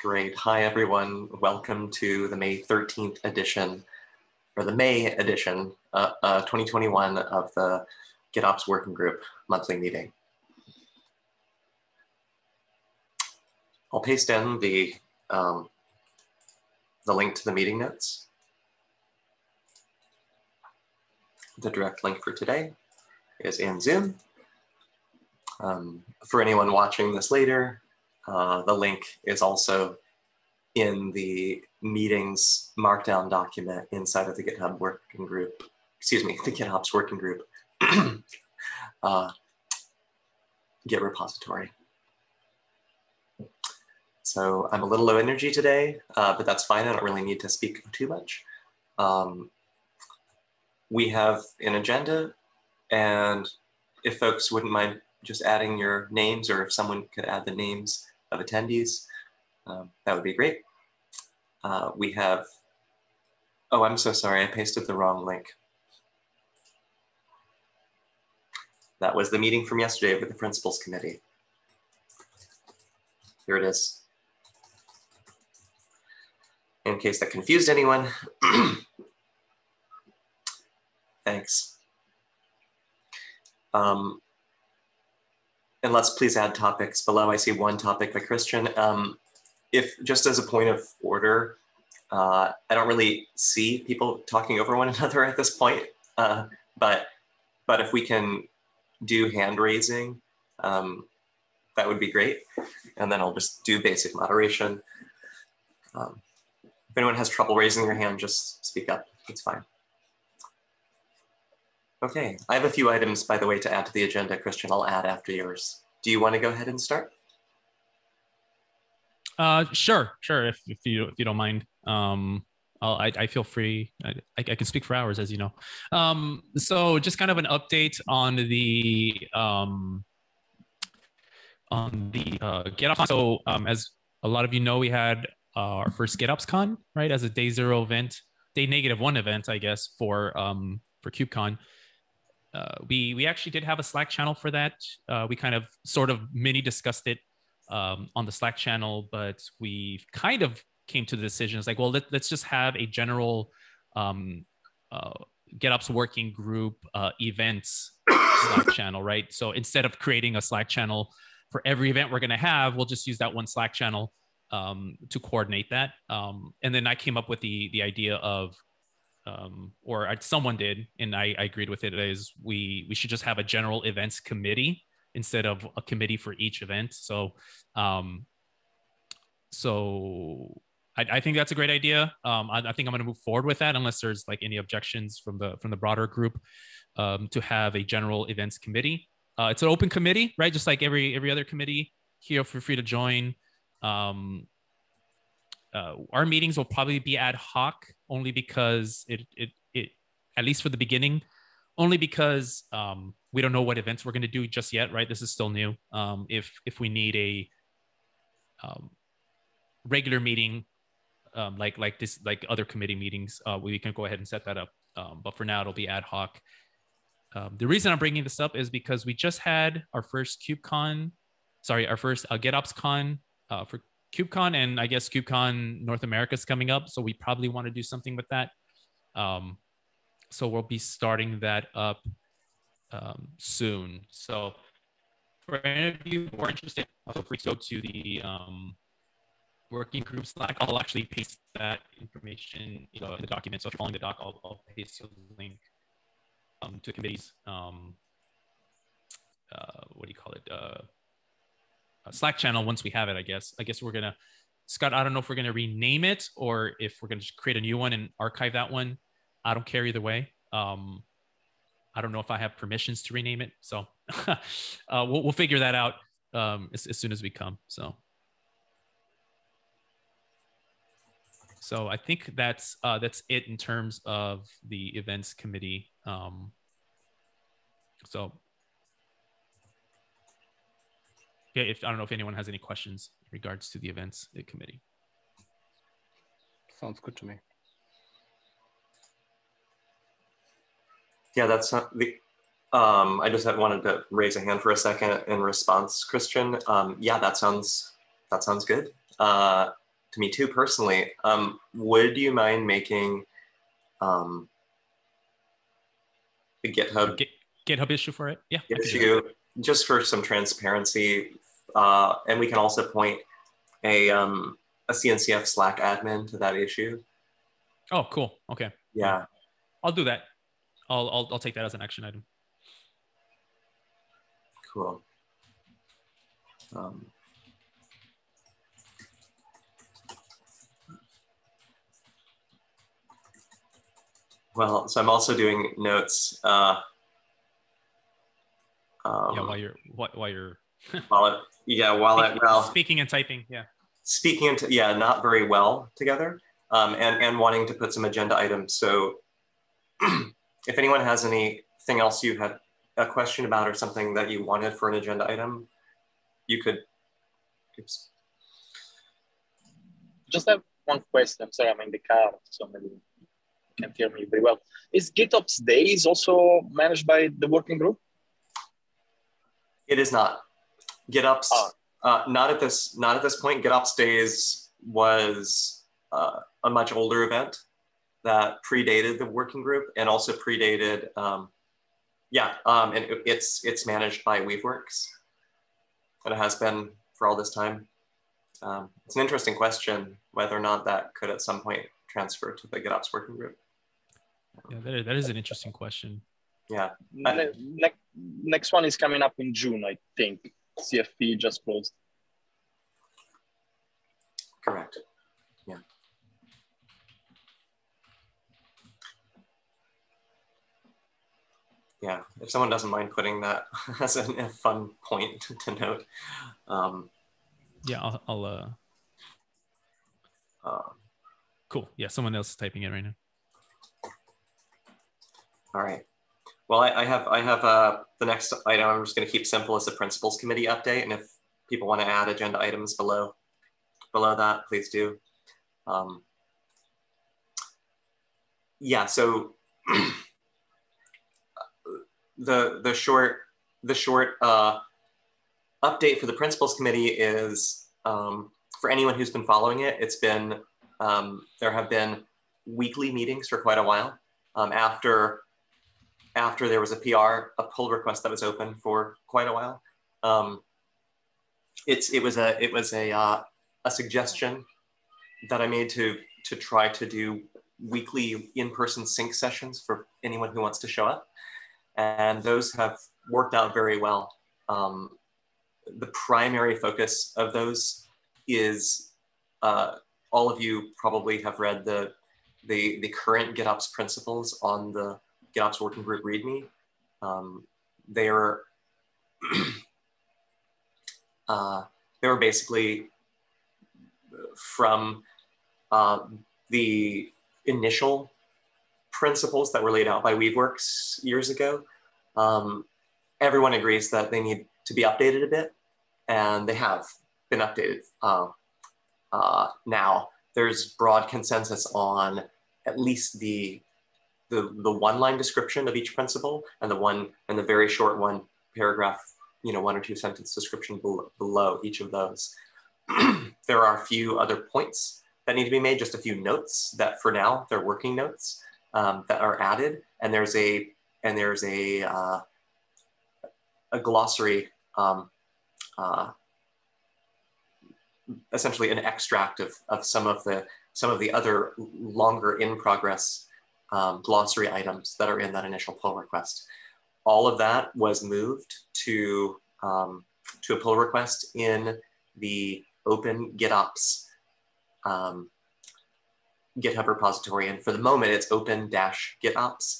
Great. Hi, everyone. Welcome to the May 13th edition, or the May edition, 2021 of the GitOps Working Group monthly meeting. I'll paste in the link to the meeting notes. The direct link for today is in Zoom. For anyone watching this later, the link is also in the meetings markdown document inside of the GitHub working group, excuse me, the GitOps working group Git repository. So I'm a little low energy today, but that's fine. I don't really need to speak too much. We have an agenda, and if folks wouldn't mind just adding your names, or if someone could add the names of attendees, that would be great. We have, oh, I'm so sorry, I pasted the wrong link. That was the meeting from yesterday with the Principals Committee. Here it is. In case that confused anyone, thanks. And let's please add topics below. I see one topic by Christian. If just as a point of order, I don't really see people talking over one another at this point, but if we can do hand raising, that would be great. And then I'll just do basic moderation. If anyone has trouble raising their hand, just speak up, it's fine. Okay, I have a few items, by the way, to add to the agenda. Christian, I'll add after yours. Do you want to go ahead and start? Sure. If you don't mind. I feel free. I can speak for hours, as you know. So just kind of an update on the GitOps. So as a lot of you know, we had our first GitOps Con, right, as a day zero event, day -1 event, I guess, for KubeCon. We actually did have a Slack channel for that. We kind of sort of mini discussed it on the Slack channel, but we kind of came to the decision. It's like, well, let's just have a general GitOps working group events Slack channel, right? So instead of creating a Slack channel for every event we're going to have, we'll just use that one Slack channel to coordinate that. And then I came up with the idea of, or someone did, and I agreed with it, is we should just have a general events committee instead of a committee for each event. So I think that's a great idea. I think I'm going to move forward with that, unless there's like any objections from the broader group, to have a general events committee. It's an open committee, right? Just like every other committee here. Feel free to join. Our meetings will probably be ad hoc, only because it at least for the beginning, only because we don't know what events we're going to do just yet, right? This is still new. If we need a regular meeting, like this, like other committee meetings, we can go ahead and set that up. But for now, it'll be ad hoc. The reason I'm bringing this up is because we just had our first our first GitOps Con for KubeCon, and I guess KubeCon North America is coming up, so we probably want to do something with that. So we'll be starting that up soon. So for any of you who are interested, feel free to go to the working group Slack. I'll actually paste that information, in the document. So if you're following the doc, I'll paste the link to committees. What do you call it? A Slack channel once we have it, I guess. We're gonna, Scott, I don't know if we're gonna rename it or if we're gonna just create a new one and archive that one. I don't care either way. I don't know if I have permissions to rename it, so we'll figure that out as soon as we come. So I think that's it in terms of the events committee. So yeah, I don't know if anyone has any questions in regards to the events committee. Sounds good to me. Yeah, that's not the. I just wanted to raise a hand for a second in response, Christian. Yeah, that sounds good. to me too personally. Would you mind making a GitHub GitHub issue for it? Yeah, issue just for some transparency, and we can also point a CNCF Slack admin to that issue. Oh, cool. Okay. Yeah, I'll do that. I'll take that as an action item. Cool. Well, so I'm also doing notes. Yeah, while you're speaking and typing. Yeah. Speaking and not very well together, and wanting to put some agenda items. So, if anyone has anything else you had a question about or something that you wanted for an agenda item, you could. Oops. Just have one question. Sorry, I'm in the car, so maybe you can't hear me very well. Is GitOps Days also managed by the working group? It is not. GitOps, not at this point. GitOps Days was a much older event that predated the working group and also predated, and it's managed by Weaveworks, and it has been for all this time. It's an interesting question whether or not that could at some point transfer to the GitOps working group. Yeah, that is an interesting question. Yeah. Next one is coming up in June, I think. CFP just closed. Correct. Yeah. Yeah, if someone doesn't mind putting that as a fun point to note. Yeah, I'll cool. Yeah, someone else is typing it right now. All right. Well, I have the next item. I'm just going to keep simple as the principals committee update, and if people want to add agenda items below that, please do. Yeah. So the short update for the principals committee is for anyone who's been following it. It's been there have been weekly meetings for quite a while after there was a pull request that was open for quite a while. It was a suggestion that I made to try to do weekly in-person sync sessions for anyone who wants to show up, and those have worked out very well. The primary focus of those is all of you probably have read the current GitOps principles on the GitOps working group README. They were basically from the initial principles that were laid out by Weaveworks years ago. Everyone agrees that they need to be updated a bit, and they have been updated. Now there's broad consensus on at least the one-line description of each principle and the very short one paragraph, 1 or 2 sentence description below each of those. There are a few other points that need to be made, just a few notes that for now they're working notes that are added, and there's a glossary, essentially an extract of some of the other longer in progress glossary items that are in that initial pull request. All of that was moved to a pull request in the Open GitOps GitHub repository. And for the moment, it's open-GitOps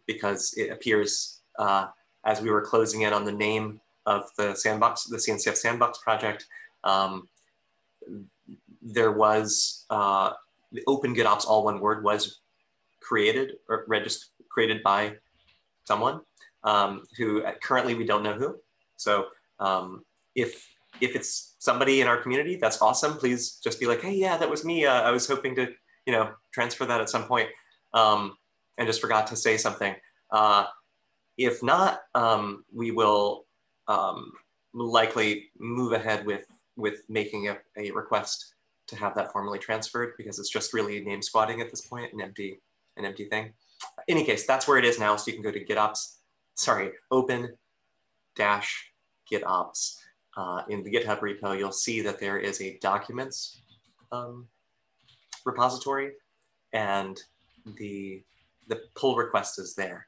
because it appears as we were closing in on the name of the sandbox, the CNCF Sandbox project, there was the Open GitOps, all one word, was created or created by someone who currently we don't know who. So if it's somebody in our community, that's awesome. Please just be like, hey, yeah, that was me. I was hoping to, transfer that at some point and just forgot to say something. If not, we will likely move ahead with making a request to have that formally transferred because it's just really name squatting at this point, an empty thing. In any case, that's where it is now. So you can go to open-gitops. In the GitHub repo, you'll see that there is a documents repository, and the pull request is there.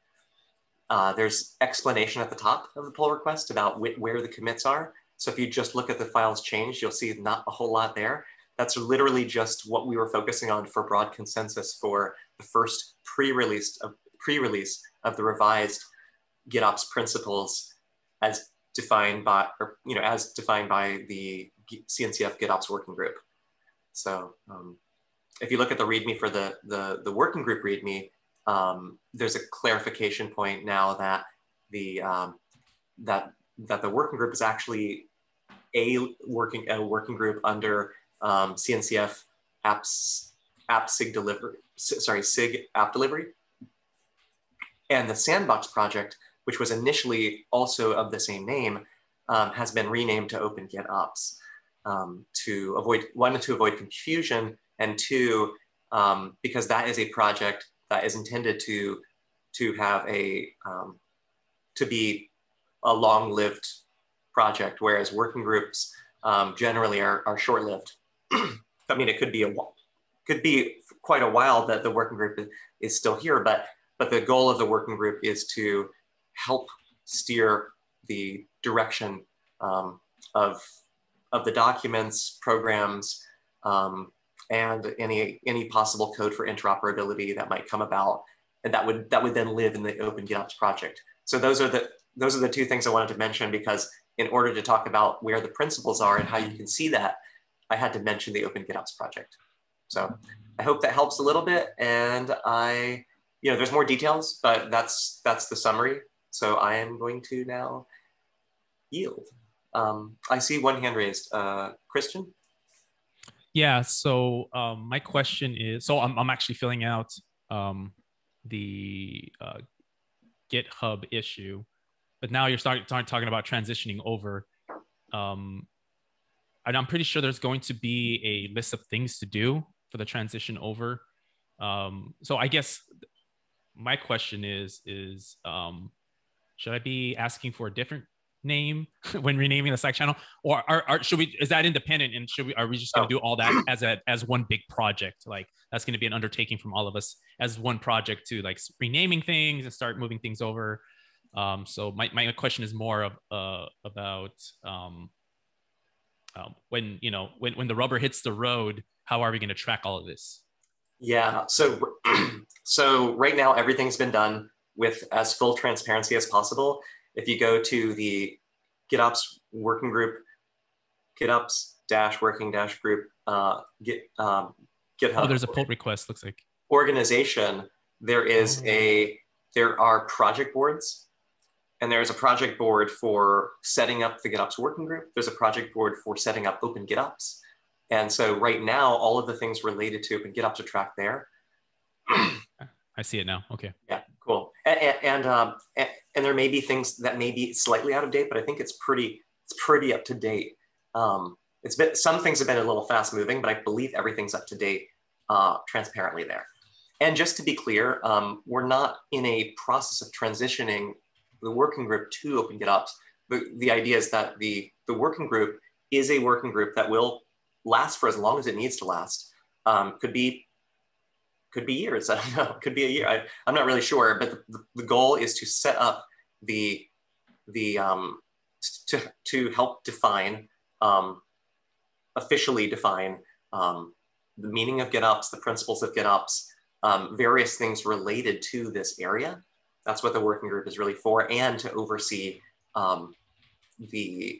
There's explanation at the top of the pull request about where the commits are. So if you just look at the files changed, you'll see not a whole lot there. That's literally just what we were focusing on for broad consensus for the first pre-release of the revised GitOps principles as defined by the CNCF GitOps working group. So if you look at the README for the working group README, there's a clarification point now that the working group is actually a working group under CNCF SIG app delivery. And the Sandbox project, which was initially also of the same name, has been renamed to Open GitOps to avoid confusion, and two, because that is a project that is intended to have to be a long-lived project, whereas working groups generally are short-lived. I mean, it could be quite a while that the working group is still here, but the goal of the working group is to help steer the direction of the documents, programs, and any possible code for interoperability that might come about, and that would then live in the Open GitOps project. So those are the two things I wanted to mention, because in order to talk about where the principles are and how you can see that, I had to mention the Open GitOps project. So I hope that helps a little bit, and there's more details, but that's the summary. So I am going to now yield. I see one hand raised. Christian? Yeah, so my question is, so I'm actually filling out the GitHub issue, but now you're starting talking about transitioning over. And I'm pretty sure there's going to be a list of things to do for the transition over. So I guess my question is should I be asking for a different name when renaming the Slack channel, or is that independent, and are we just going to do all that as one big project? Like that's going to be an undertaking from all of us as one project to like renaming things and start moving things over. So my question is more about when the rubber hits the road, how are we going to track all of this? Yeah, so right now everything's been done with as full transparency as possible. If you go to the GitOps working group, GitOps-working-group, GitHub. Oh, there's a pull request, looks like. Organization, there are project boards, and there's a project board for setting up the GitOps working group. There's a project board for setting up Open GitOps. And so right now, all of the things related to Open GitOps are tracked there. I see it now. Okay. Yeah, cool. And there may be things that may be slightly out of date, but I think it's pretty up to date. Some things have been a little fast moving, but I believe everything's up to date transparently there. And just to be clear, we're not in a process of transitioning the working group to Open GitOps. The idea is that the working group is a working group that will last for as long as it needs to last. Could be years, I don't know, could be a year. I'm not really sure, but the goal is to set up to help define, officially define the meaning of GitOps, the principles of GitOps, various things related to this area. That's what the working group is really for, and to oversee the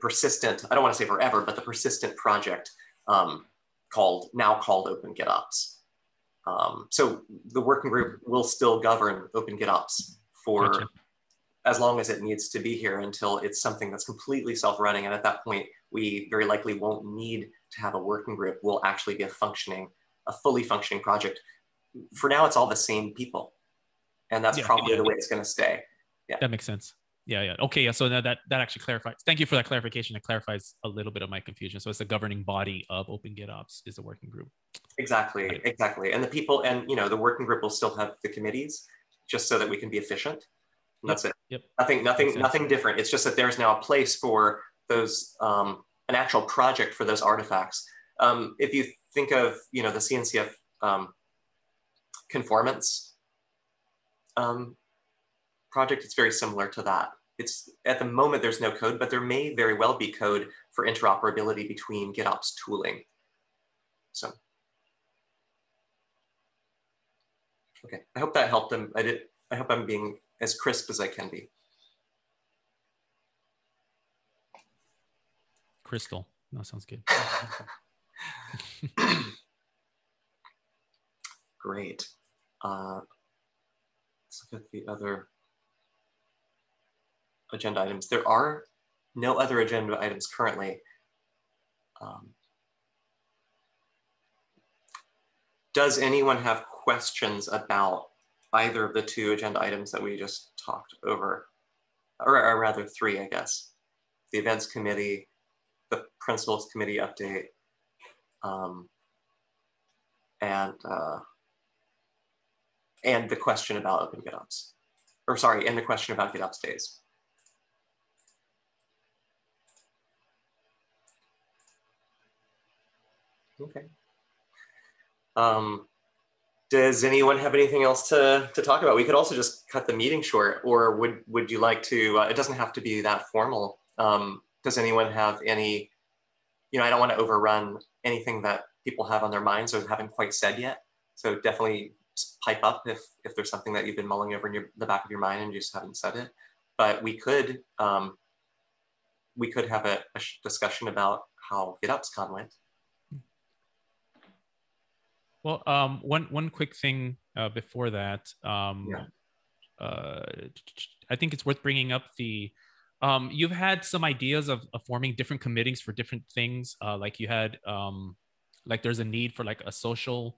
persistent, I don't want to say forever, but the persistent project called Open GitOps. So the working group will still govern Open GitOps for Gotcha. as long as it needs to be here until it's something that's completely self-running. And at that point, we very likely won't need to have a working group. We'll actually be a fully functioning project. For now, it's all the same people. And that's probably the way it's going to stay. Yeah. That makes sense. Yeah. Okay. Yeah. So now that actually clarifies. Thank you for that clarification. It clarifies a little bit of my confusion. So it's the governing body of Open GitOps is a working group. Exactly. Exactly. And the people, and the working group will still have the committees, just so that we can be efficient. And that's it. Yep. Nothing different. It's just that there's now a place for those, an actual project for those artifacts. If you think of, the CNCF conformance project, it's very similar to that. It's at the moment there's no code, but there may very well be code for interoperability between GitOps tooling. So, okay, I hope that helped them. I hope I'm being as crisp as I can be. Crystal, that sounds good. Great. Let's look at the other agenda items. There are no other agenda items currently. Does anyone have questions about either of the two agenda items that we just talked over? Or rather three, I guess. The events committee, the principals committee update, and the question about Open GitOps. Or sorry, and the question about GitOps days. Okay. Does anyone have anything else to talk about? We could also just cut the meeting short, or would you like to, it doesn't have to be that formal. Does anyone have any, I don't want to overrun anything that people have on their minds or haven't quite said yet. So definitely pipe up if there's something that you've been mulling over in the back of your mind and you just haven't said it. But we could have a discussion about how GitOpsCon went. Well, one quick thing before that. I think it's worth bringing up the. You've had some ideas of forming different committees for different things. Like you had, like there's a need for like a social,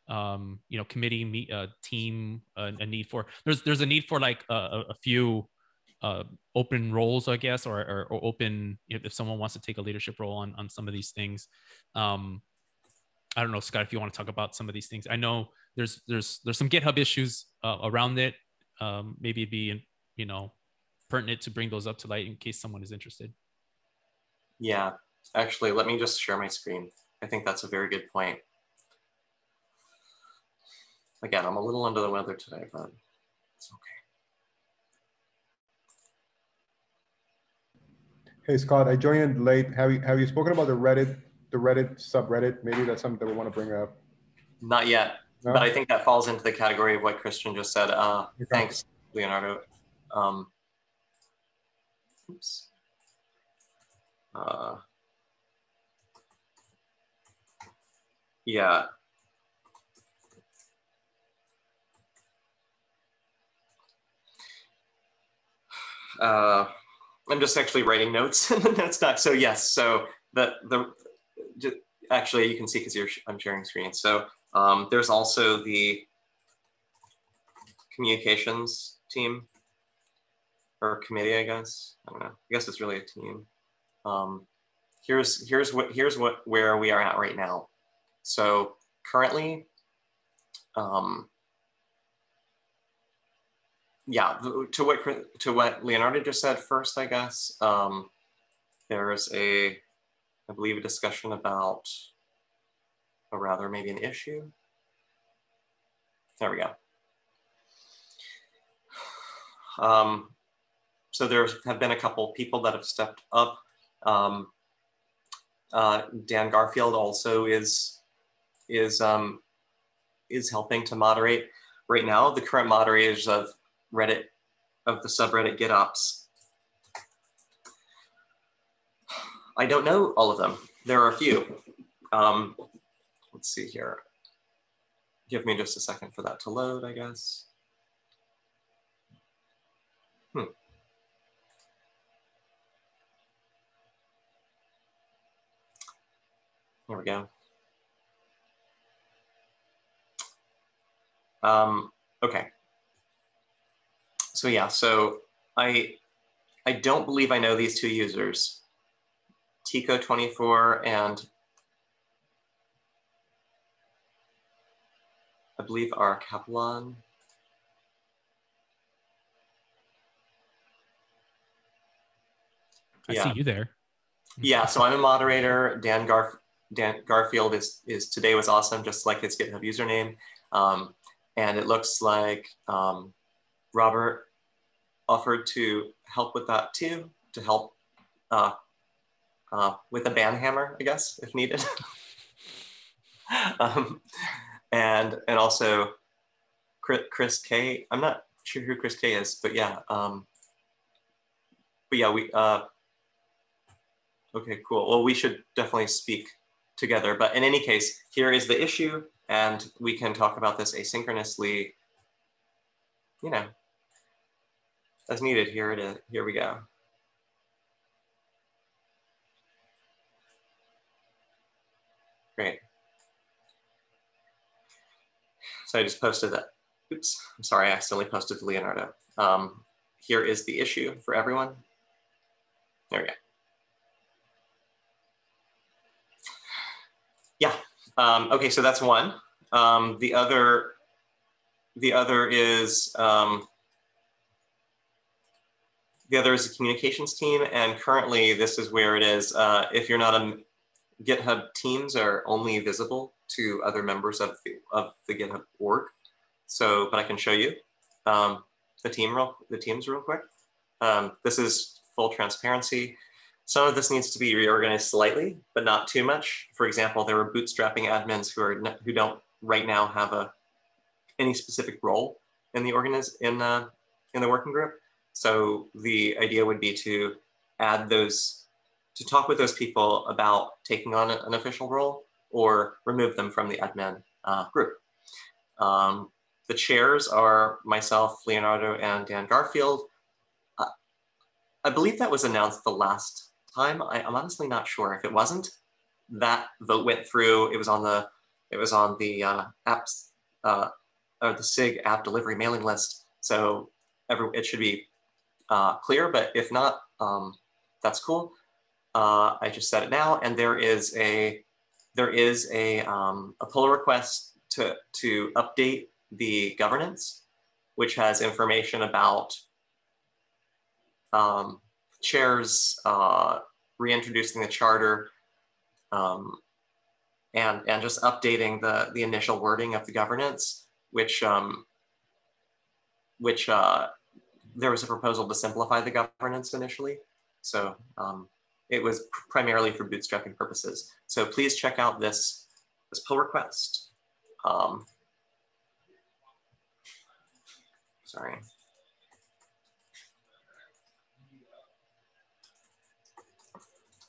committee team. A need for there's a need for like a few open roles, I guess, or open if someone wants to take a leadership role on some of these things. I don't know, Scott, if you want to talk about some of these things. I know there's some GitHub issues around it. Maybe it'd be, pertinent to bring those up to light in case someone is interested. Yeah, actually, let me just share my screen. I think that's a very good point. Again, I'm a little under the weather today, but it's okay. Hey, Scott, I joined late. Have you spoken about the Reddit subreddit? Maybe that's something that we want to bring up. Not yet, no? But I think that falls into the category of what Christian just said. Okay. Thanks, Leonardo. Oops. Yeah. I'm just actually writing notes in the notes doc. So yes, so actually you can see because I'm sharing screen. So there's also the communications team or committee, I guess. I don't know. I guess it's really a team. Here's where we are at right now. So currently, yeah, to what Leonardo just said first, I guess, there's I believe, a discussion about, or rather maybe an issue. There we go. So there have been a couple people that have stepped up. Dan Garfield also is helping to moderate. Right now, the current moderators of Reddit, of the subreddit GitOps, I don't know all of them. There are a few. Let's see here. Give me just a second for that to load, I guess. There we go. Okay. So yeah, so I don't believe I know these two users, Tico24 and I believe R Kaplan. I see you there. Yeah, so I'm a moderator. Dan Garfield is today was awesome, just like his GitHub username. And it looks like Robert offered to help with that too, to help with a ban hammer, I guess, if needed. And also Chris K. I'm not sure who Chris K is, but yeah. We okay, cool. Well, we should definitely speak together. But in any case, here is the issue, and we can talk about this asynchronously, you know, as needed. Here it is. Here we go. Great. So I just posted that. Oops, I'm sorry, I accidentally posted to Leonardo. Here is the issue for everyone. There we go. Yeah, okay, so that's one. The other is a communications team, and currently this is where it is. If you're not a GitHub, teams are only visible to other members of the GitHub org. So, but I can show you the teams real quick. This is full transparency. Some of this needs to be reorganized slightly, but not too much. For example, there were bootstrapping admins who don't right now have any specific role in the in the working group. So the idea would be to add those, to talk with those people about taking on an official role or remove them from the admin group. The chairs are myself, Leonardo, and Dan Garfield. I believe that was announced the last time. I'm honestly not sure. If it wasn't, that vote went through. It was on the apps or the SIG app delivery mailing list. So it should be clear. But if not, that's cool. I just said it now, and there is a pull request to update the governance, which has information about chairs, reintroducing the charter, and just updating the initial wording of the governance, which there was a proposal to simplify the governance initially. So it was primarily for bootstrapping purposes. So please check out this pull request. Sorry.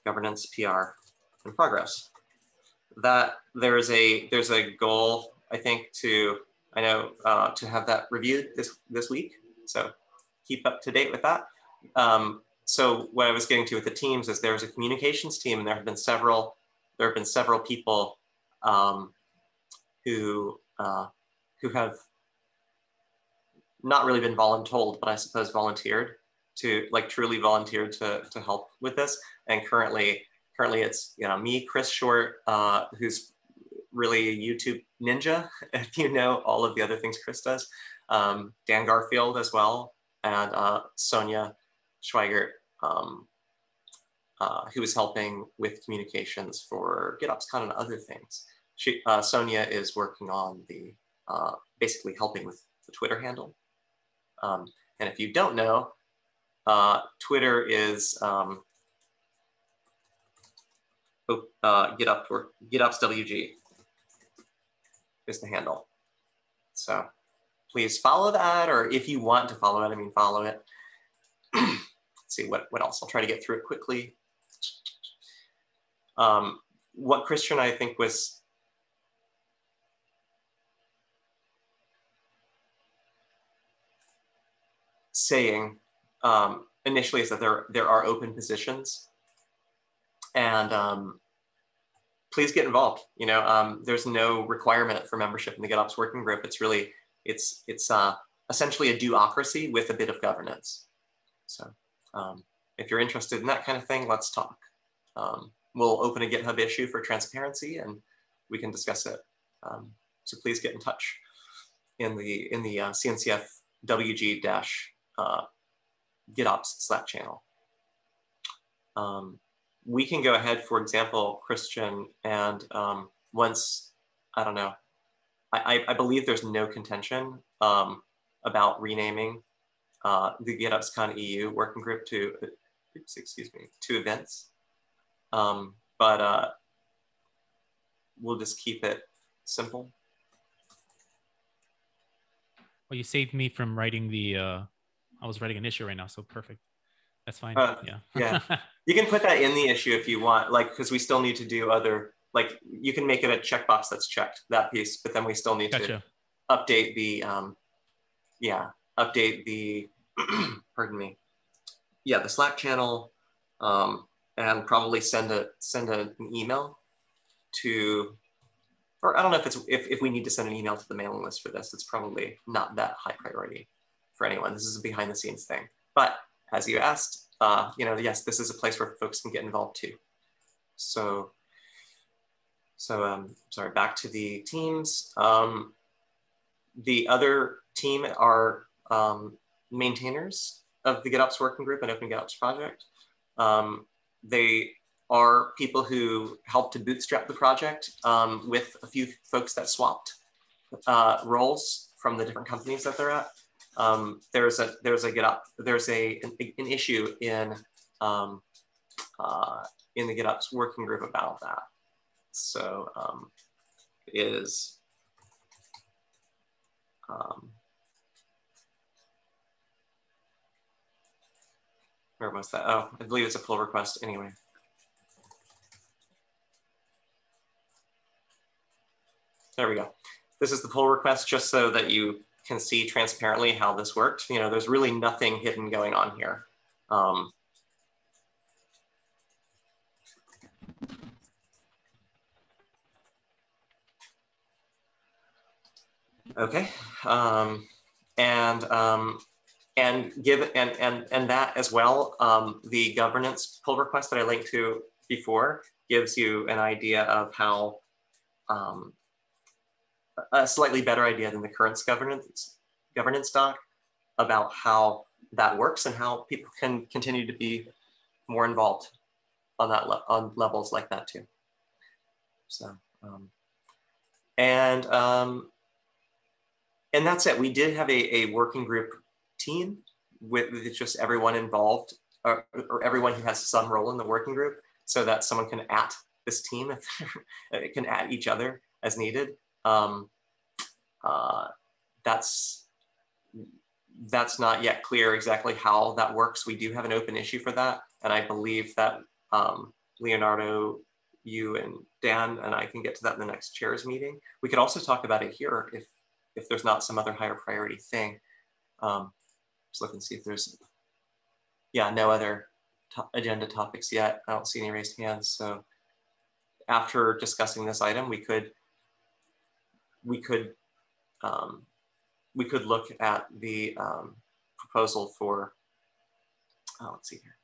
Governance PR in progress. That there's a goal, I think, to have that reviewed this week. So keep up to date with that. So what I was getting to with the teams is there's a communications team, and there have been several people who have not really been voluntold, but I suppose volunteered truly volunteered to help with this. And currently it's me, Chris Short, who's really a YouTube ninja, if you know all of the other things Chris does, Dan Garfield as well, and Sonia Schweigert, who is helping with communications for GitOpsCon and other things. Sonia is working on the basically helping with the Twitter handle. And if you don't know, Twitter is GitOpsWG is the handle. So please follow that, or if you want to follow it, I mean, follow it. Let's see what else. I'll try to get through it quickly. What Christian, I think, was saying initially is that there are open positions, and please get involved. There's no requirement for membership in the GitOps working group. It's essentially a duocracy with a bit of governance. So If you're interested in that kind of thing, let's talk. We'll open a GitHub issue for transparency and we can discuss it. So please get in touch in the CNCF WG GitOps Slack channel. We can go ahead, for example, Christian, and once, I don't know, I believe there's no contention about renaming the GitOpsCon EU working group to, excuse me, to events. But we'll just keep it simple. Well, you saved me from writing the, I was writing an issue right now, so perfect. That's fine, yeah. Yeah, you can put that in the issue if you want, like, because we still need to do other, like, you can make it a checkbox that's checked, that piece, but then we still need to update the, update the, pardon me. Yeah, the Slack channel, and probably send an email to, or I don't know if it's if we need to send an email to the mailing list for this. It's probably not that high priority for anyone. This is a behind the scenes thing. But as you asked, yes, this is a place where folks can get involved too. So sorry, back to the teams. The other team are maintainers of the GitOps working group and Open GitOps project. They are people who helped to bootstrap the project with a few folks that swapped roles from the different companies that they're at. There's an issue in the GitOps working group about that. So where was that? Oh, I believe it's a pull request anyway. There we go. This is the pull request just so that you can see transparently how this worked. There's really nothing hidden going on here. Okay, and that as well, the governance pull request that I linked to before gives you an idea of how a slightly better idea than the current governance doc about how that works and how people can continue to be more involved on that on levels like that too. So and that's it. We did have a working group team with just everyone involved or everyone who has some role in the working group, so that someone can @ this team, it can @ each other as needed. That's not yet clear exactly how that works. We do have an open issue for that, and I believe that Leonardo, you and Dan and I can get to that in the next chairs meeting. We could also talk about it here if there's not some other higher priority thing. Just look and see if there's, no other agenda topics yet. I don't see any raised hands. So after discussing this item, we could look at the proposal for, let's see here.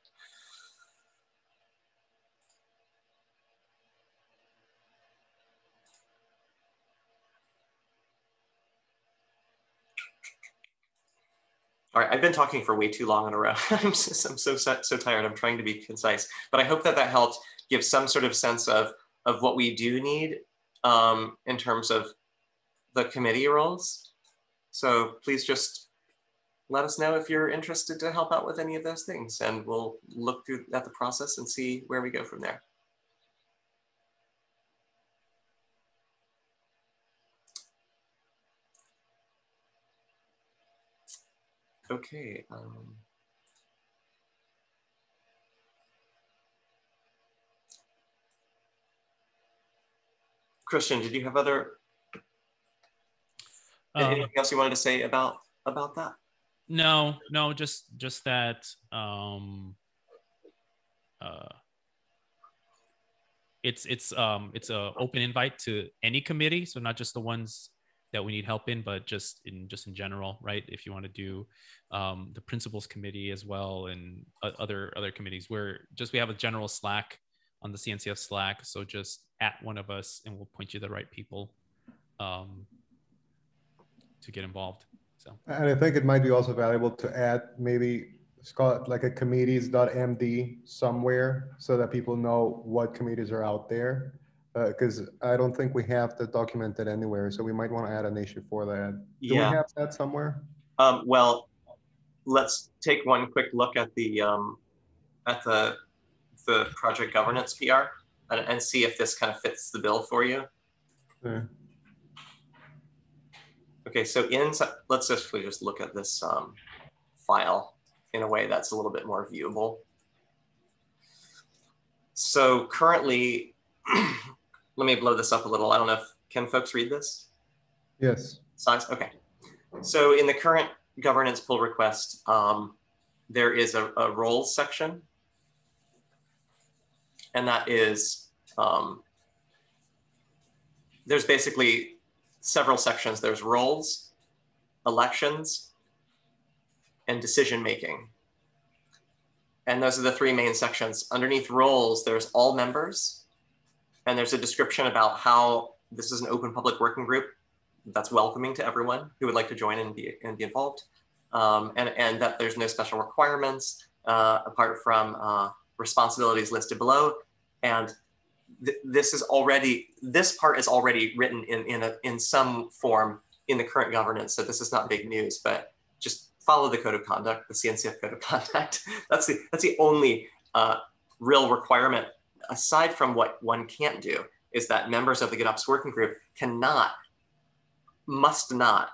All right, I've been talking for way too long in a row. I'm so tired. I'm trying to be concise, but I hope that helped give some sort of sense of what we do need in terms of the committee roles. So please just let us know if you're interested to help out with any of those things, and we'll look through at the process and see where we go from there. Okay. Christian, did you have anything else you wanted to say about that? No, just that it's a open invite to any committee, so not just the ones that we need help in, but just in general, right? If you want to do the principals committee as well, and other committees, we have a general Slack on the CNCF Slack. So just at one of us and we'll point you to the right people to get involved. So, and I think it might be also valuable to add maybe, Scott, like a committees.md somewhere so that people know what committees are out there. Because I don't think we have that documented anywhere. So we might want to add an issue for that. Do we have that somewhere? Well, let's take one quick look at the project governance PR and see if this kind of fits the bill for you. Yeah. Okay, so let's just look at this file in a way that's a little bit more viewable. So currently, let me blow this up a little. I don't know can folks read this? Yes. Size, okay. So in the current governance pull request, there is a roles section. And that is, there's basically several sections. There's roles, elections, and decision-making. And those are the three main sections. Underneath roles, there's all members, and there's a description about how this is an open public working group that's welcoming to everyone who would like to join and be involved, and that there's no special requirements apart from responsibilities listed below. And this part is already written in some form in the current governance. So this is not big news, but just follow the code of conduct, the CNCF code of conduct. That's the only real requirement, aside from what one can't do, is that members of the GitOps working group cannot, must not,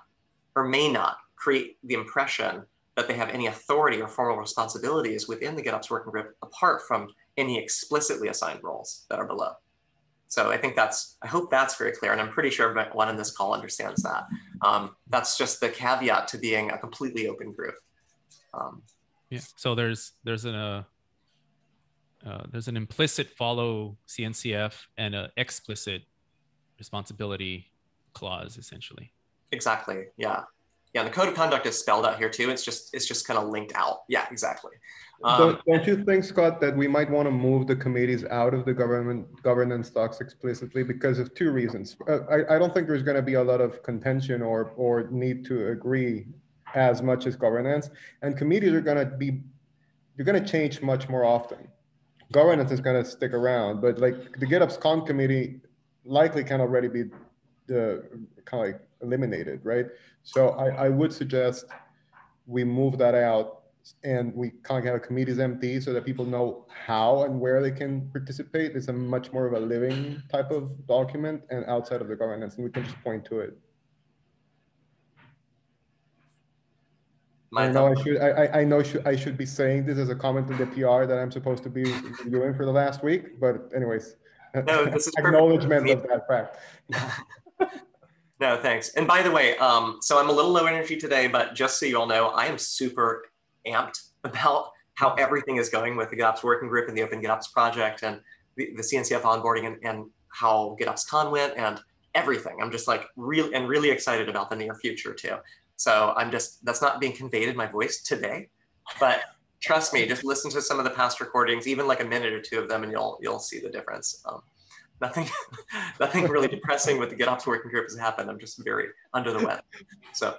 or may not create the impression that they have any authority or formal responsibilities within the GitOps working group apart from any explicitly assigned roles that are below. So I hope that's very clear. And I'm pretty sure everyone in this call understands that. That's just the caveat to being a completely open group. Yeah, so there's an implicit follow CNCF and an explicit responsibility clause, essentially. Exactly, yeah. Yeah, the code of conduct is spelled out here too. It's just kind of linked out. Yeah, exactly. Don't you think, Scott, that we might want to move the committees out of the governance docs explicitly because of two reasons? I don't think there's going to be a lot of contention or need to agree as much as governance, and committees are going to change much more often. Governance is going to stick around, but like the GitOps Con committee likely can already be eliminated, right? So I would suggest we move that out and we kind of have committees empty so that people know how and where they can participate. It's a much more of a living type of document and outside of the governance, and we can just point to it. I know I should be saying this as a comment in the PR that I'm supposed to be doing for the last week, but anyways, no, this is acknowledgement of that fact. No, thanks. And by the way, so I'm a little low energy today, but just so you all know, I am super amped about how everything is going with the GitOps working group and the Open GitOps project and the CNCF onboarding and how GitOps Con went and everything. I'm just like really excited about the near future too. So that's not being conveyed in my voice today, but trust me, just listen to some of the past recordings, even like a minute or two of them, and you'll see the difference. Nothing really depressing with the GitOps working group has happened. I'm just very under the weather. So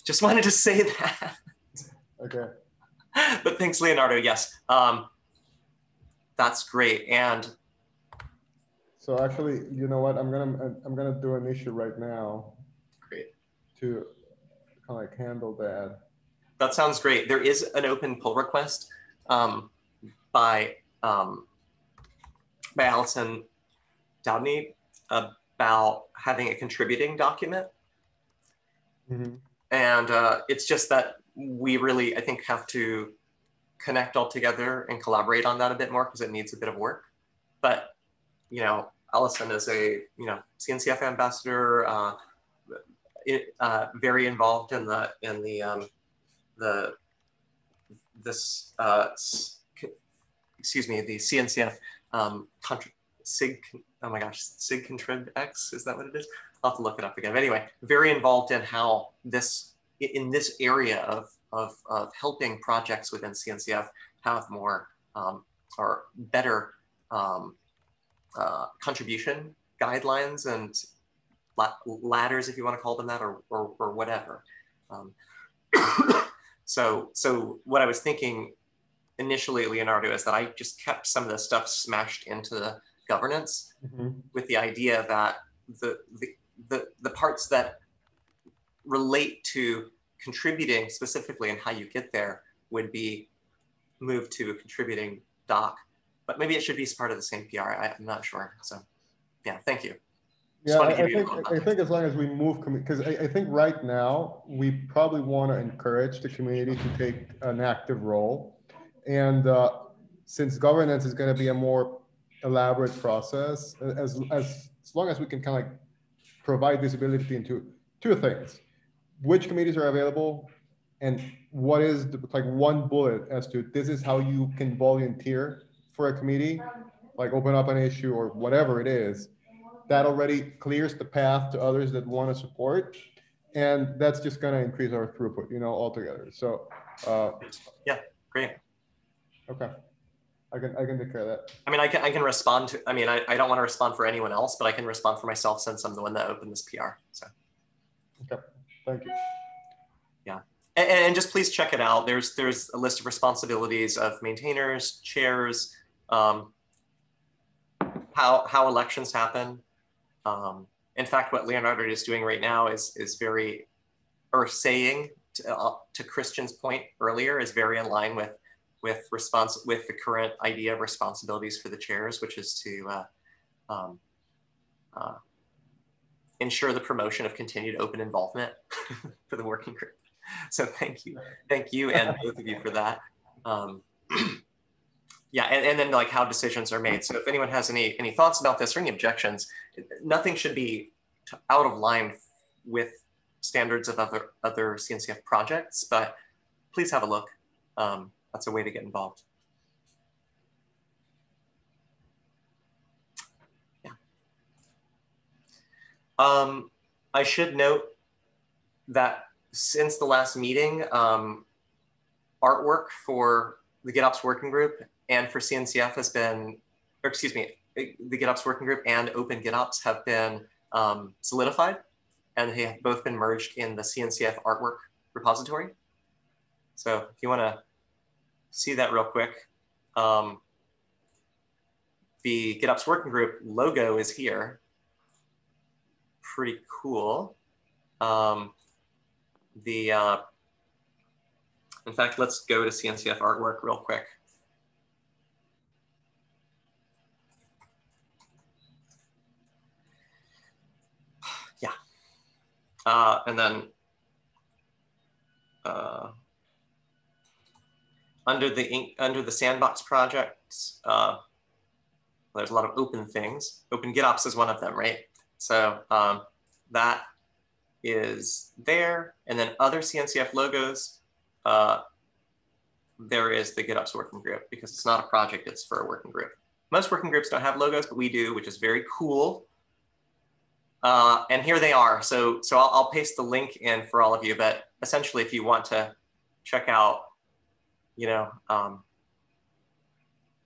just wanted to say that. Okay. But thanks, Leonardo. Yes, that's great. And so actually, you know what? I'm gonna do an issue right now. Great. To kind of like handle that. That sounds great. There is an open pull request by Allison Doudney about having a contributing document. Mm-hmm. And it's just that we really, I think, have to connect all together and collaborate on that a bit more because it needs a bit of work. But, you know, Allison is a, CNCF ambassador, very involved in the CNCF oh my gosh, SigContrib X, is that what it is? I'll have to look it up again. But anyway, very involved in how in this area of helping projects within CNCF have more or better contribution guidelines and ladders, if you want to call them that, or whatever. So what I was thinking initially, Leonardo, is that I just kept some of the stuff smashed into the governance with the idea that the parts that relate to contributing specifically and how you get there would be moved to a contributing doc. But maybe it should be part of the same PR. I'm not sure. So yeah, thank you. Yeah, I think as long as we move, because I think right now we probably want to encourage the community to take an active role. And since governance is going to be a more elaborate process, as long as we can kind of like provide visibility into two things: which committees are available, and what is like one bullet as to this is how you can volunteer for a committee, like open up an issue or whatever it is. That already clears the path to others that want to support, and that's just going to increase our throughput, you know, altogether. So yeah, great. Okay, I can take care of that. I mean, I can respond to. I mean, I don't want to respond for anyone else, but I can respond for myself since I'm the one that opened this PR. So okay, thank you. Yeah, and just please check it out. There's a list of responsibilities of maintainers, chairs, how elections happen. In fact, what Leonardo is doing right now is very, or saying to Christian's point earlier, is very in line with the current idea of responsibilities for the chairs, which is to ensure the promotion of continued open involvement for the working group. So thank you, and both of you for that. Yeah, and then like how decisions are made. So if anyone has any thoughts about this or any objections, nothing should be out of line with standards of other CNCF projects, but please have a look. That's a way to get involved. Yeah. I should note that since the last meeting, artwork for the GitOps working group and for CNCF has been, or excuse me, the GitOps working group and Open GitOps have been solidified, and they have both been merged in the CNCF artwork repository. So if you want to see that real quick, the GitOps working group logo is here. Pretty cool. In fact, let's go to CNCF artwork real quick. Yeah. And then under the sandbox projects, there's a lot of open things. Open GitOps is one of them, right? So that is there. And then other CNCF logos, there is the GitOps working group, because it's not a project, it's for a working group. Most working groups don't have logos, but we do, which is very cool. And here they are. So I'll paste the link in for all of you, but essentially if you want to check out, you know,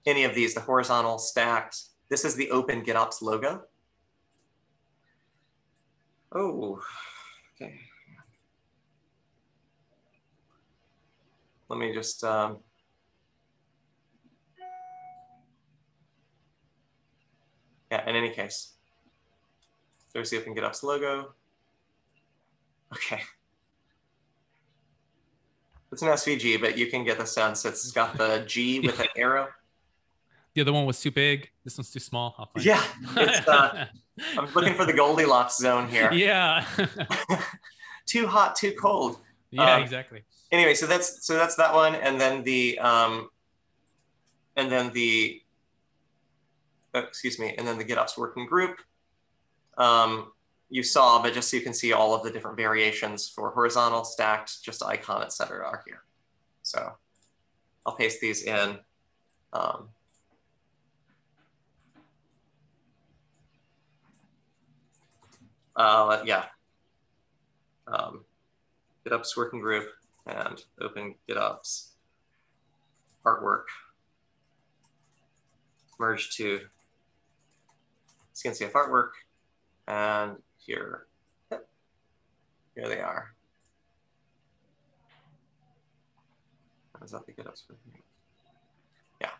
any of these, the horizontal, stacked, this is the Open GitOps logo. Oh, okay. Let me just, yeah, in any case, there's the Open GitOps logo. Okay. It's an SVG, but you can get the sense it's got the G with an arrow. The other one was too big. This one's too small. I'll find yeah, it's, I'm looking for the Goldilocks zone here. Yeah. Too hot, too cold. Yeah, exactly. Anyway, so that's that one, and then the excuse me, and then the GitOps working group. You saw, but just so you can see all of the different variations for horizontal, stacked, just icon, etc. are here. So I'll paste these in. Yeah. GitOps working group and open GitOps artwork. Merge to CNCF artwork, and here, yep, here they are. Is that the GitOps working group? Yeah.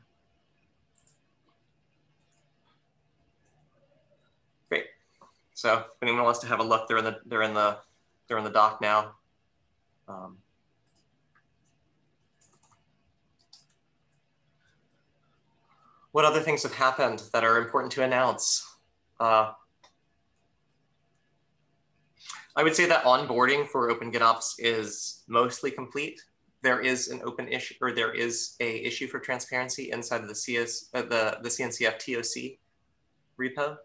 Great. So if anyone wants to have a look, they're in the doc now. What other things have happened that are important to announce? I would say that onboarding for Open GitOps is mostly complete. There is an open issue, or there is a issue for transparency inside of the CNCF TOC repo.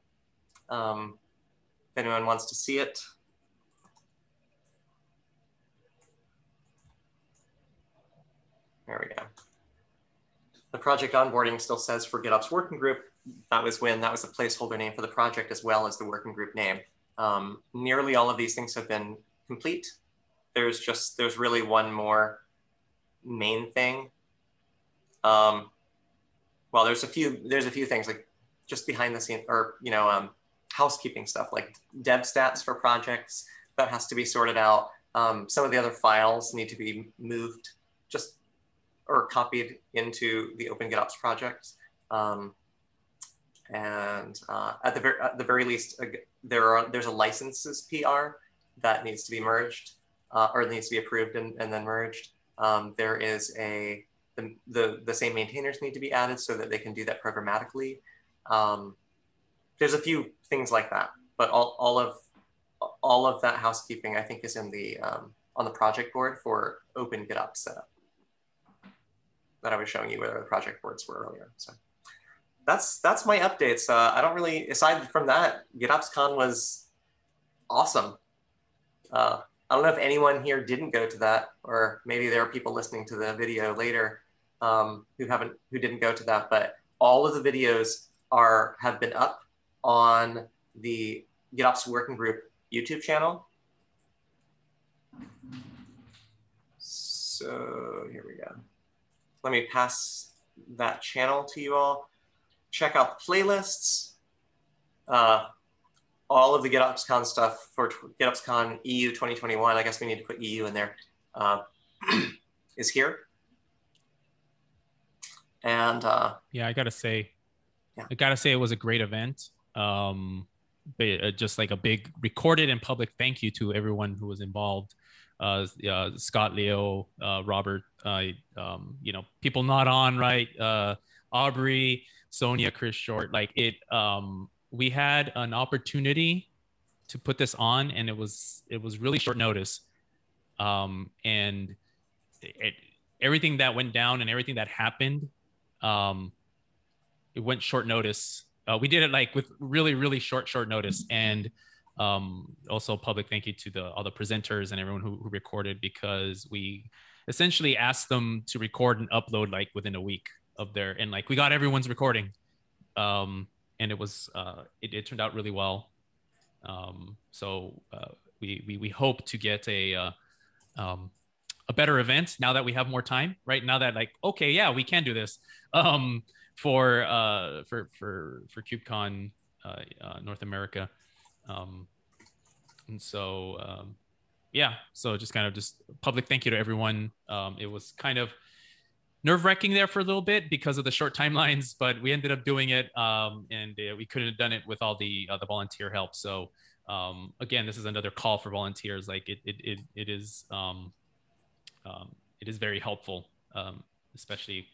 If anyone wants to see it. There we go. The project onboarding still says for GitOps working group. That was the placeholder name for the project as well as the working group name. Nearly all of these things have been complete. There's really one more main thing. Well, there's a few things like just behind the scene, or housekeeping stuff like dev stats for projects that has to be sorted out. Some of the other files need to be moved or copied into the Open GitOps project. At the very least, there's a licenses PR that needs to be merged or needs to be approved and then merged. There is the same maintainers need to be added so that they can do that programmatically. There's a few things like that, but all of that housekeeping I think is in the on the project board for Open GitOps setup that I was showing you where the project boards were earlier. So that's my updates. I don't really, aside from that, GitOpsCon was awesome. I don't know if anyone here didn't go to that, or maybe there are people listening to the video later who didn't go to that, but all of the videos have been up on the GitOps Working Group YouTube channel. So here we go. Let me pass that channel to you all. Check out the playlists. All of the GitOpsCon stuff for GitOpsCon EU 2021, I guess we need to put EU in there, is here. And yeah, I gotta say it was a great event. Just like a big recorded and public thank you to everyone who was involved. Scott, Leo, Robert, people not on, right? Aubrey, Sonia, Chris Short, like it, we had an opportunity to put this on, and it was really short notice. And everything that went down and everything that happened, it went short notice. We did it like with really, really short notice. And also public thank you to all the presenters and everyone who recorded, because we essentially asked them to record and upload like within a week of and like we got everyone's recording. And it was, it turned out really well. So we hope to get a better event now that we have more time, right? Now that like, okay, yeah, we can do this for KubeCon North America. And so, yeah, so just public thank you to everyone. It was kind of nerve-wracking there for a little bit because of the short timelines, but we ended up doing it, and we couldn't have done it with all the volunteer help. So again, this is another call for volunteers. Like it is very helpful, especially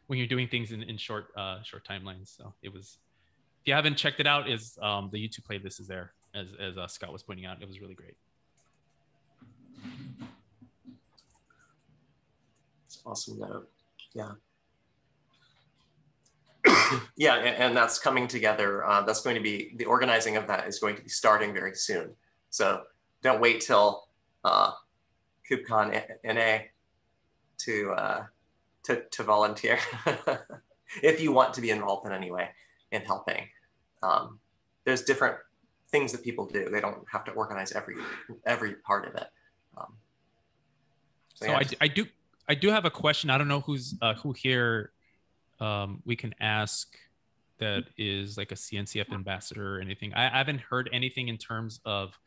when you're doing things in short timelines. So it was, if you haven't checked it out, the YouTube playlist is there, as Scott was pointing out. It was really great. It's awesome note. Yeah. Yeah, and that's coming together. That's going to be, the organizing of that is going to be starting very soon. So don't wait till KubeCon NA to volunteer if you want to be involved in any way in helping. There's different things that people do. They don't have to organize every part of it. So yeah. I do have a question. I don't know who here we can ask that is like a CNCF ambassador or anything. I haven't heard anything in terms of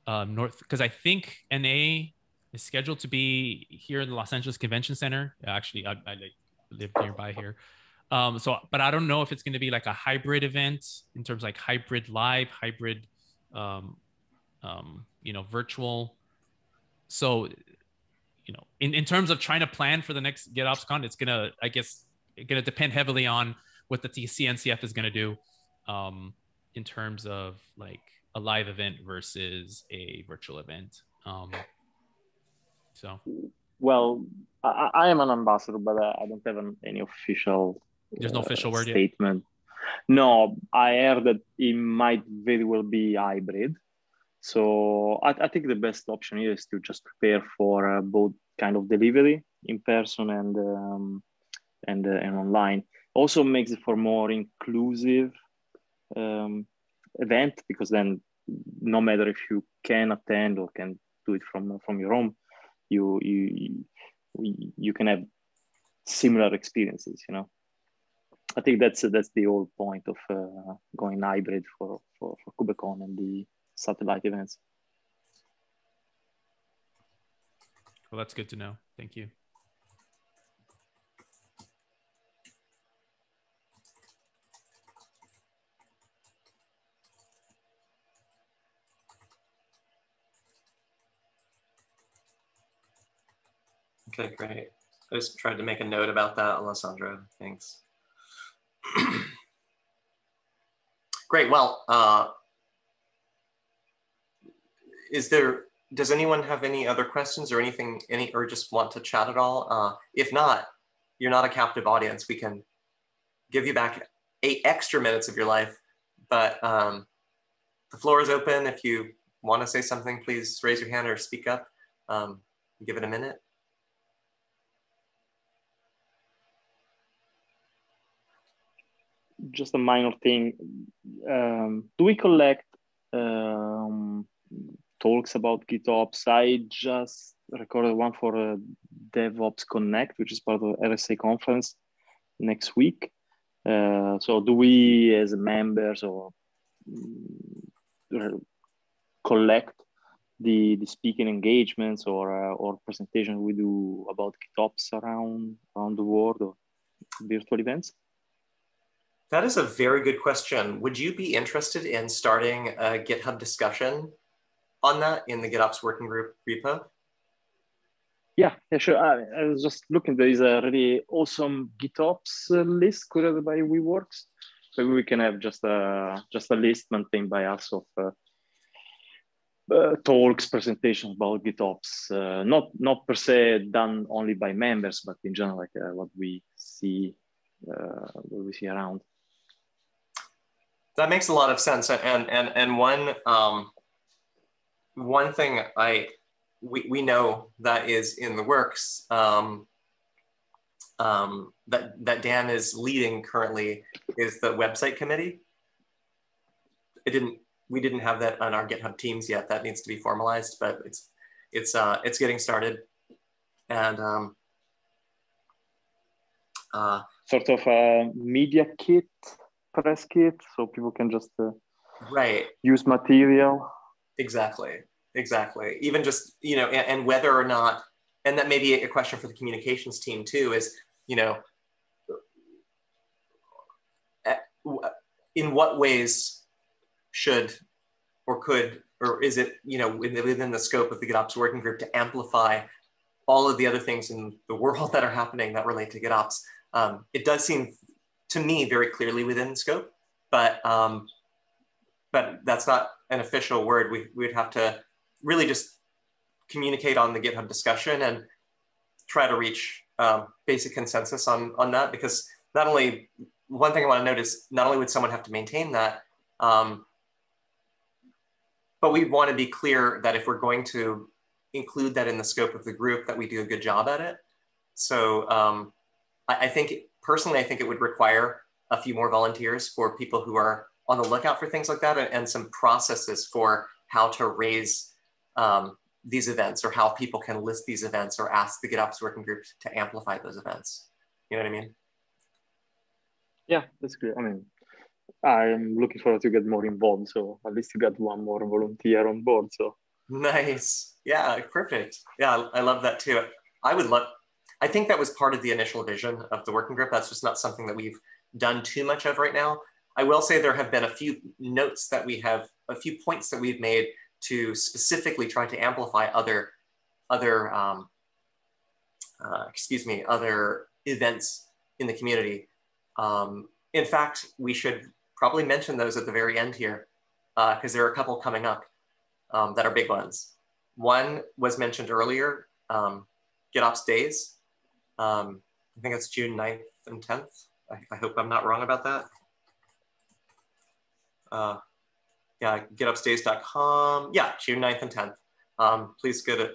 North, because I think NA is scheduled to be here in the Los Angeles Convention Center. Actually, I live nearby here. But I don't know if it's going to be like a hybrid event in terms of like hybrid live, hybrid, virtual. So, in terms of trying to plan for the next GitOpsCon, it's gonna depend heavily on what the CNCF is gonna do, in terms of like a live event versus a virtual event. Well, I am an ambassador, but I don't have any official. There's no official word statement. No, I heard that it might very well be hybrid. So I think the best option here is to just prepare for both kind of delivery in person and online. Also makes it for more inclusive event, because then no matter if you can attend or can do it from your home, you can have similar experiences. I think that's the whole point of going hybrid for KubeCon and the satellite events. Well, that's good to know. Thank you. Okay, great. I just tried to make a note about that, Alessandro. Thanks. Great. Well, does anyone have any other questions or anything, or just want to chat at all? If not, you're not a captive audience. We can give you back 8 extra minutes of your life, but the floor is open. If you want to say something, please raise your hand or speak up. Give it a minute. Just a minor thing. Do we collect talks about GitOps? I just recorded one for DevOps Connect, which is part of the RSA conference next week. So do we as members or collect the speaking engagements or presentations we do about GitOps around the world or virtual events? That is a very good question. Would you be interested in starting a GitHub discussion on that in the GitOps working group repo? Yeah, sure. I was just looking. There is a really awesome GitOps list created by WeWorks. Maybe we can have just a list maintained by us of talks, presentations about GitOps. Not per se done only by members, but in general, like what we see around. That makes a lot of sense. And one thing we know that is in the works, that Dan is leading currently, is the website committee. We didn't have that on our GitHub teams yet. That needs to be formalized, but it's getting started. And sort of a media kit, press kit, so people can just right, use material. Exactly. Even just, and whether or not, and that may be a question for the communications team too, is, in what ways should or could, or is it, within the scope of the GitOps working group to amplify all of the other things in the world that are happening that relate to GitOps? It does seem to me very clearly within scope, but that's not an official word. We'd have to really just communicate on the GitHub discussion and try to reach basic consensus on that, because not only, one thing I want to note is not only would someone have to maintain that, but we want to be clear that if we're going to include that in the scope of the group, that we do a good job at it. So I think, personally, I think it would require a few more volunteers for people who are on the lookout for things like that, and some processes for how to raise these events, or how people can list these events or ask the GitOps working group to amplify those events. You know what I mean? Yeah, that's great. I mean, I'm looking forward to get more involved. So at least you got one more volunteer on board. So nice. Yeah, perfect. Yeah, I love that too. I think that was part of the initial vision of the working group. That's just not something that we've done too much of right now. I will say there have been a few notes that we have, a few points that we've made to specifically try to amplify other events in the community. In fact, we should probably mention those at the very end here, because there are a couple coming up that are big ones. One was mentioned earlier, GitOps Days. I think it's June 9th and 10th. I hope I'm not wrong about that. Yeah, getupsdays.com. Yeah, June 9th and 10th. Please go to,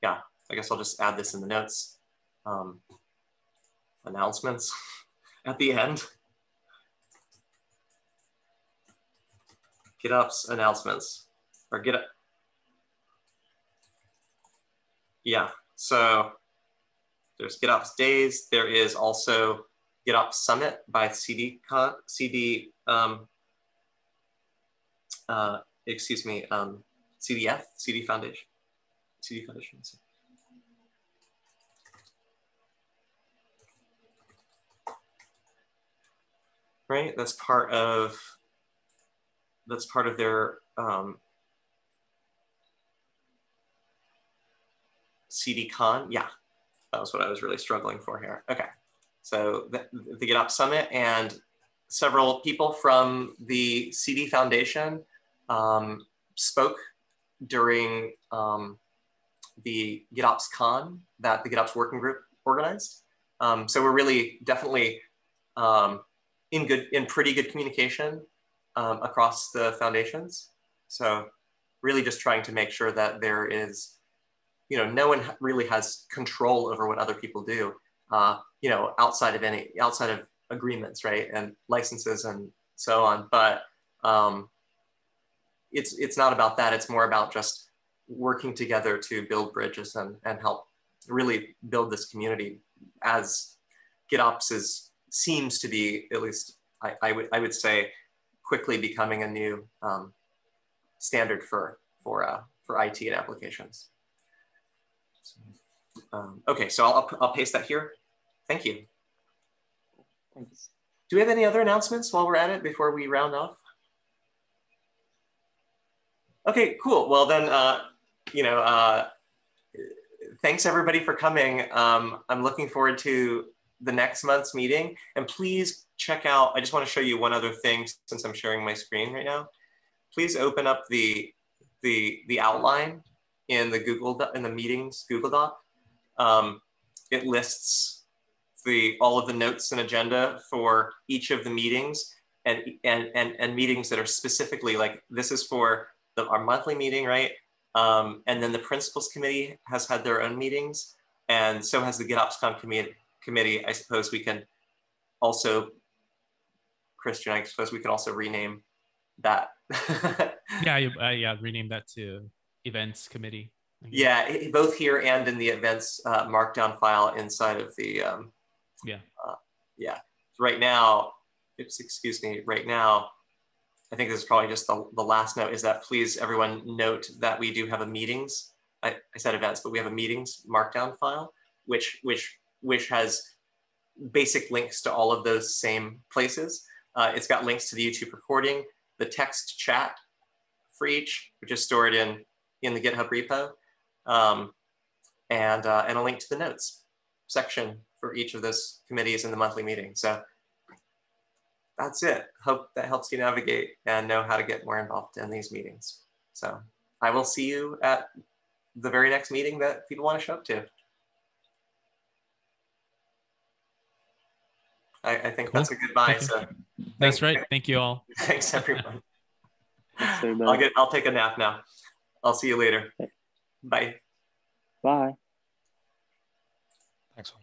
yeah, I guess I'll just add this in the notes. Announcements at the end. GitOps announcements, or GitOps. Yeah, so there's GitOps Days. There is also GitOps Summit by CD Foundation. Right, that's part of their CDCon. Yeah, that was what I was really struggling for here. Okay, so the GitOps Summit, and several people from the CD Foundation spoke during the GitOps Con that the GitOps Working Group organized. So we're really definitely in pretty good communication across the foundations. So really just trying to make sure that there is, no one really has control over what other people do, outside of agreements, right? And licenses and so on. But it's not about that. It's more about just working together to build bridges and help really build this community, as GitOps seems to be, at least I would say, quickly becoming a new standard for IT and applications. Okay, so I'll paste that here. Thank you. thanks. Do we have any other announcements while we're at it before we round off? Okay, cool. Well then, thanks everybody for coming. I'm looking forward to the next month's meeting, and please check out, I just want to show you one other thing since I'm sharing my screen right now. Please open up the outline in the meetings Google Doc. It lists all of the notes and agenda for each of the meetings, and meetings that are specifically, like, this is for our monthly meeting, right? And then the Principals Committee has had their own meetings, and so has the GitOpsCon committee. I suppose we can also, Christian, I suppose we can also rename that. Yeah, rename that to Events Committee. Yeah, both here and in the events markdown file inside of the, right now, right now, I think this is probably just the last note, is that please everyone note that we do have a meetings, I said events, but we have a meetings markdown file, which has basic links to all of those same places. It's got links to the YouTube recording, the text chat for each, which is stored in the GitHub repo, and a link to the notes section for each of those committees in the monthly meeting. So that's it. Hope that helps you navigate and know how to get more involved in these meetings. So I will see you at the very next meeting that people want to show up to. I think cool. That's a goodbye. So that's right. Thank you all. Thanks everyone. I'll take a nap now. I'll see you later. Bye. Bye. Thanks all.